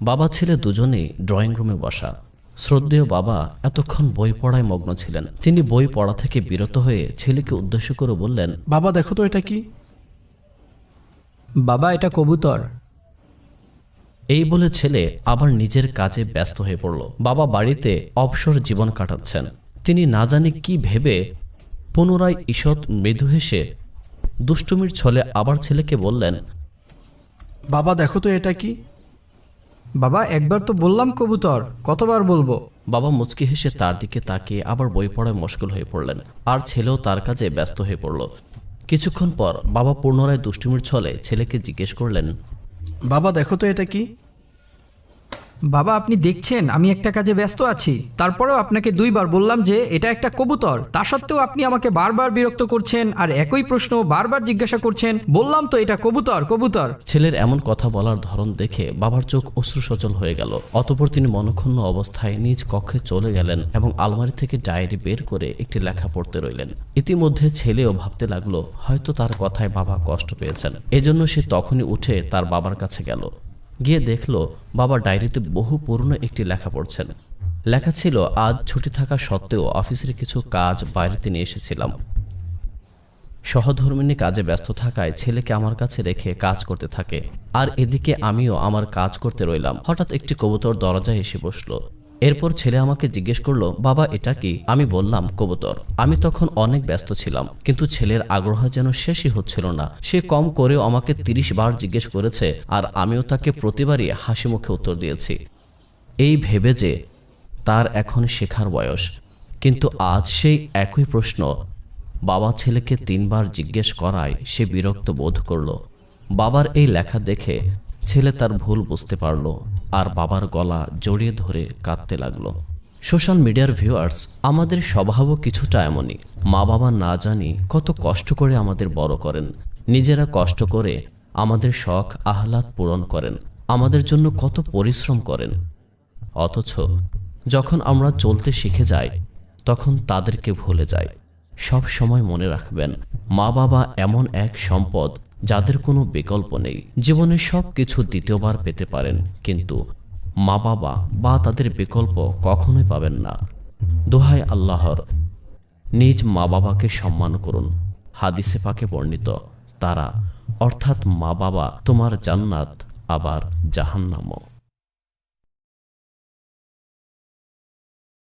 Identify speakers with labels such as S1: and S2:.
S1: বাবা ছেলে দুজনেই ড্রয়িং রুমে বসা। শ্রদ্ধেয় বাবা এতক্ষণ বই পড়ায় মগ্ন ছিলেন। তিনি বই পড়া থেকে বিরত হয়ে ছেলেকে উদ্দেশ্য করে বললেন,
S2: বাবা দেখো তো এটা কি?
S3: বাবা এটা কবুতর।
S1: এই বলে ছেলে আবার নিজের কাজে ব্যস্ত হয়ে পড়ল। বাবা বাড়িতে অবসর জীবন কাটাচ্ছেন। তিনি না জানি কি ভেবে পুনরায় ঈষৎ মৃদু হেসে দুষ্টুমির ছলে আবার ছেলেকে বললেন,
S2: বাবা দেখো তো এটা কি?
S3: বাবা একবার তো বললাম কবুতর, কতবার বলবো?
S1: বাবা মুচকি হেসে তার দিকে তাকিয়ে আবার বই পড়ায় মশগুল হয়ে পড়লেন। আর ছেলেও তার কাজে ব্যস্ত হয়ে পড়ল। কিছুক্ষণ পর বাবা পুনরায় দুষ্টুমির ছলে ছেলেকে জিজ্ঞেস করলেন,
S2: বাবা দেখো তো এটা কি?
S3: বাবা আপনি দেখছেন আমি একটা কাজে ব্যস্ত আছি, তারপরেও আপনাকে 2 বার বললাম যে এটা একটা কবুতর, তা সত্ত্বেও আপনি আমাকে বারবার বিরক্ত করছেন আর একই প্রশ্ন বারবার জিজ্ঞাসা করছেন। বললাম তো এটা কবুতর কবুতর।
S1: ছেলের এমন কথা বলার ধরন দেখে বাবার চোখ অশ্রুসজল হয়ে গেল। অতঃপর তিনি মনক্ষুণ্ণ অবস্থায় নিজ কক্ষে চলে গেলেন এবং আলমারি থেকে ডায়েরি বের করে একটি লেখা পড়তে রইলেন। ইতিমধ্যে ছেলেও ভাবতে লাগলো হয়তো তার কথায় বাবা কষ্ট পেয়েছেন। এজন্য সে তখনই উঠে তার বাবার কাছে গেল। গিয়ে দেখলো বাবা ডায়েরিতে বহু পুরনো একটি লেখা পড়ছেন। লেখা ছিল, আজ ছুটি থাকা সত্ত্বেও অফিসের কিছু কাজ বাড়িতে নিয়ে এসেছিলাম। সহধর্মিণী কাজে ব্যস্ত থাকায় ছেলেকে আমার কাছে রেখে কাজ করতে থাকে, আর এদিকে আমিও আমার কাজ করতে রইলাম। হঠাৎ একটি কবুতর দরজায় এসে বসলো। এরপর ছেলে আমাকে জিজ্ঞেস করলো, বাবা এটা কি? আমি বললাম কবুতর। আমি তখন অনেক ব্যস্ত ছিলাম, কিন্তু ছেলের আগ্রহ যেন শেষই হচ্ছিল না। সে কম করেও আমাকে 30 বার জিজ্ঞেস করেছে, আর আমিও তাকে প্রতিবারই হাসি মুখে উত্তর দিয়েছি, এই ভেবে যে তার এখন শেখার বয়স। কিন্তু আজ সেই একই প্রশ্ন বাবা ছেলেকে 3 বার জিজ্ঞেস করায় সে বিরক্ত বোধ করল। বাবার এই লেখা দেখে ছেলে তার ভুল বুঝতে পারল আর বাবার গলা জড়িয়ে ধরে কাঁদতে লাগলো। সোশ্যাল মিডিয়ার ভিউয়ার্স, আমাদের স্বভাবও কিছুটা এমনই। মা বাবা না জানি কত কষ্ট করে আমাদের বড় করেন, নিজেরা কষ্ট করে আমাদের শখ আহ্লাদ পূরণ করেন, আমাদের জন্য কত পরিশ্রম করেন। অথচ যখন আমরা চলতে শিখে যাই তখন তাদেরকে ভুলে যাই। সব সময় মনে রাখবেন, মা বাবা এমন এক সম্পদ যাদের কোনো বিকল্প নেই। জীবনে সব কিছু দ্বিতীয়বার পেতে পারেন, কিন্তু মা বাবা বা তাদের বিকল্প কখনোই পাবেন না। দোহাই আল্লাহর, নিজ মা বাবাকে সম্মান করুন। হাদিসে পাকে বর্ণিত, তারা অর্থাৎ মা বাবা তোমার জান্নাত আবার জাহান্নামও।